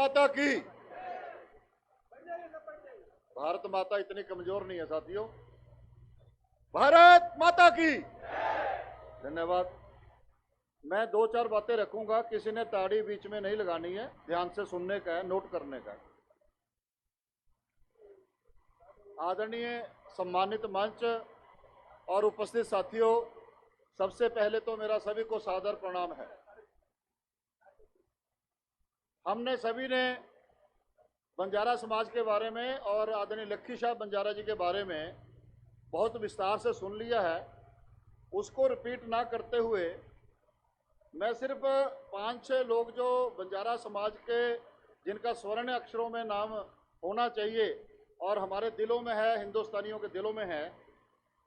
माता की। भारत माता इतनी कमजोर नहीं है साथियों। भारत माता की। धन्यवाद। मैं दो चार बातें रखूंगा, किसी ने ताड़ी बीच में नहीं लगानी है, ध्यान से सुनने का है, नोट करने का है। आदरणीय सम्मानित मंच और उपस्थित साथियों, सबसे पहले तो मेरा सभी को सादर प्रणाम है। हमने सभी ने बंजारा समाज के बारे में और आदरणीय लक्की साहब बंजारा जी के बारे में बहुत विस्तार से सुन लिया है। उसको रिपीट ना करते हुए मैं सिर्फ 5-6 लोग जो बंजारा समाज के जिनका स्वर्ण अक्षरों में नाम होना चाहिए और हमारे दिलों में है, हिंदुस्तानियों के दिलों में है।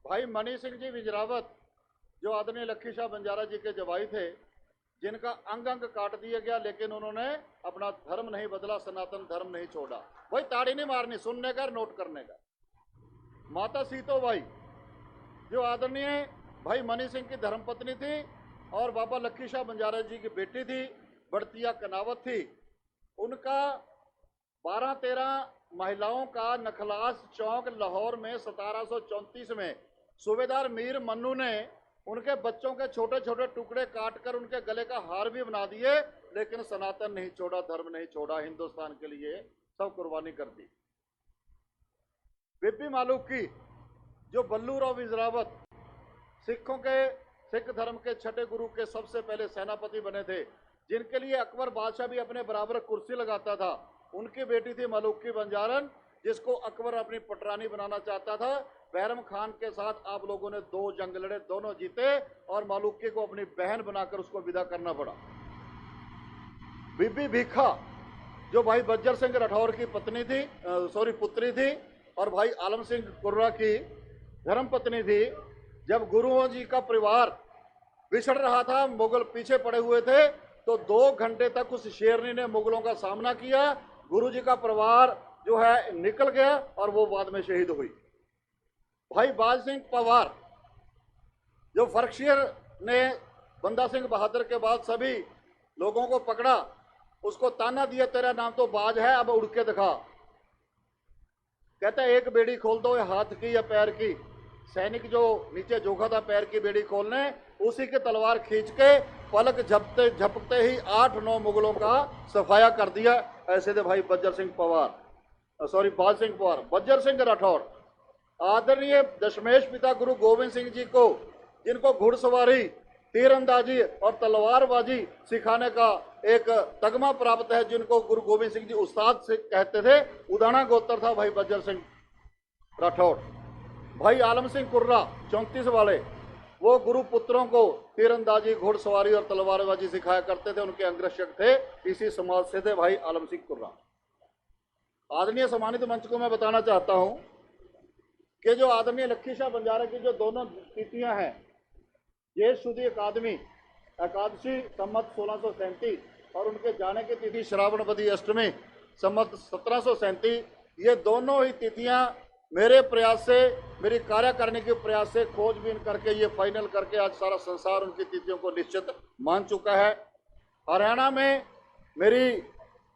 भाई मनी सिंह जी विजरावत जो आदरणीय लक्की साहब बंजारा जी के जवाई थे, जिनका अंग अंग काट दिया गया, लेकिन उन्होंने अपना धर्म नहीं बदला, सनातन धर्म नहीं छोड़ा। भाई ताड़ी नहीं मारनी, सुनने का, नोट करने का। माता सीतो बाई जो आदरणीय भाई मनी सिंह की धर्मपत्नी थी और बाबा लक्की साहब बंजारा जी की बेटी थी, बड़तिया कनावत थी। उनका 12-13 महिलाओं का नखलास चौक लाहौर में 1734 में सूबेदार मीर मन्नू ने उनके बच्चों के छोटे छोटे टुकड़े काटकर उनके गले का हार भी बना दिए, लेकिन सनातन नहीं छोड़ा, धर्म नहीं छोड़ा, हिंदुस्तान के लिए सब कुर्बानी कर दी। बीबी मालूकी जो बल्लू राव विजरावत सिख धर्म के छठे गुरु के सबसे पहले सेनापति बने थे, जिनके लिए अकबर बादशाह भी अपने बराबर कुर्सी लगाता था। उनकी बेटी थी मालूकी बंजारन, जिसको अकबर अपनी पटरानी बनाना चाहता था। बहरम खान के साथ आप लोगों ने 2 जंग लड़े, दोनों जीते और मालूकी को अपनी बहन बनाकर उसको विदा करना पड़ा। बीबी भीखा जो भाई बज्जर सिंह राठौर की पुत्री थी और भाई आलम सिंह कुर्रा की धर्म पत्नी थी। जब गुरुओं जी का परिवार बिछड़ रहा था, मुगल पीछे पड़े हुए थे, तो 2 घंटे तक उस शेरनी ने मुगलों का सामना किया। गुरु जी का परिवार जो है निकल गया और वो बाद में शहीद हुई। भाई बाज सिंह पवार जो फर्कशीर ने बंदा सिंह बहादुर के बाद सभी लोगों को पकड़ा, उसको ताना दिया, तेरा नाम तो बाज है, अब उड़ के दिखा। कहता है एक बेड़ी खोल दो, हाथ की या पैर की। सैनिक जो नीचे झोंका था पैर की बेड़ी खोलने, उसी की तलवार खींच के पलक झपकते ही 8-9 मुगलों का सफाया कर दिया। ऐसे थे भाई बाज सिंह पवार। बज्जर सिंह राठौर आदरणीय दशमेश पिता गुरु गोविंद सिंह जी को, जिनको घुड़सवारी, तीरंदाजी और तलवारबाजी सिखाने का एक तगमा प्राप्त है, जिनको गुरु गोविंद सिंह जी उस्ताद से कहते थे, उदाना गोत्र था भाई बज्जर सिंह राठौर। भाई आलम सिंह कुर्रा 34 वाले, वो गुरु पुत्रों को तीरंदाजी, घुड़सवारी और तलवारबाजी सिखाया करते थे, उनके अंगरक्षक थे, इसी समाज से थे भाई आलम सिंह कुर्रा। आदरणीय सम्मानित मंच को मैं बताना चाहता हूं कि जो आदरणीय लक्की साहब बंजारा की जो दोनों तिथियां हैं, ये शुद्धि एकादशी सम्मत 1637 और उनके जाने की तिथि श्रावणवदी अष्टमी सम्मत 1737, ये दोनों ही तिथियां मेरे प्रयास से, मेरी कार्य करने के प्रयास से खोजबीन करके ये फाइनल करके आज सारा संसार उनकी तिथियों को निश्चित मान चुका है। हरियाणा में मेरी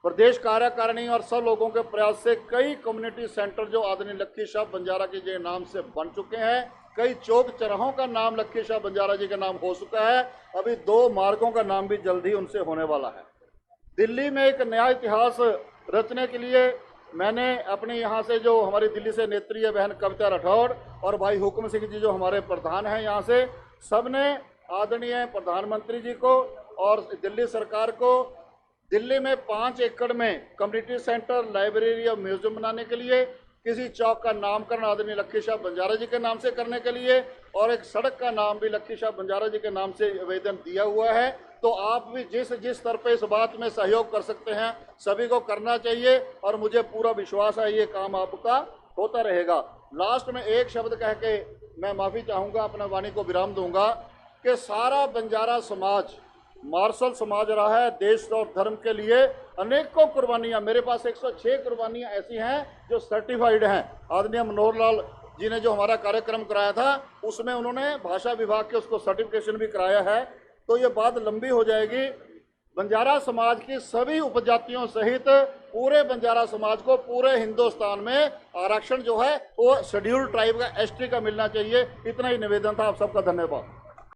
प्रदेश कार्यकारिणी और सब लोगों के प्रयास से कई कम्युनिटी सेंटर जो आदरणीय लक्की साहब बंजारा के जी नाम से बन चुके हैं, कई चौक चौराहों का नाम लक्की साहब बंजारा जी का नाम हो चुका है। अभी 2 मार्गों का नाम भी जल्दी उनसे होने वाला है। दिल्ली में एक नया इतिहास रचने के लिए मैंने अपने यहाँ से जो हमारी दिल्ली से नेत्री है बहन कविता राठौड़ और भाई हुक्म सिंह जी जो हमारे प्रधान हैं यहाँ से, सबने आदरणीय प्रधानमंत्री जी को और दिल्ली सरकार को दिल्ली में 5 एकड़ में कम्युनिटी सेंटर, लाइब्रेरी और म्यूजियम बनाने के लिए, किसी चौक का नामकरण आदरणीय लक्की साहब बंजारा जी के नाम से करने के लिए और एक सड़क का नाम भी लक्की साहब बंजारा जी के नाम से आवेदन दिया हुआ है। तो आप भी जिस स्तर पे इस बात में सहयोग कर सकते हैं, सभी को करना चाहिए और मुझे पूरा विश्वास है ये काम आपका होता रहेगा। लास्ट में एक शब्द कह के मैं माफ़ी चाहूँगा, अपना वाणी को विराम दूंगा कि सारा बंजारा समाज मार्शल समाज रहा है देश और धर्म के लिए। अनेकों कुर्बानियां, मेरे पास 106 कुर्बानियां ऐसी हैं जो सर्टिफाइड हैं। आदरणीय मनोहर लाल जी ने जो हमारा कार्यक्रम कराया था, उसमें उन्होंने भाषा विभाग के उसको सर्टिफिकेशन भी कराया है। तो ये बात लंबी हो जाएगी। बंजारा समाज की सभी उपजातियों सहित पूरे बंजारा समाज को पूरे हिंदुस्तान में आरक्षण जो है वो शेड्यूल्ड ट्राइब का, एसटी का मिलना चाहिए। इतना ही निवेदन था। आप सबका धन्यवाद।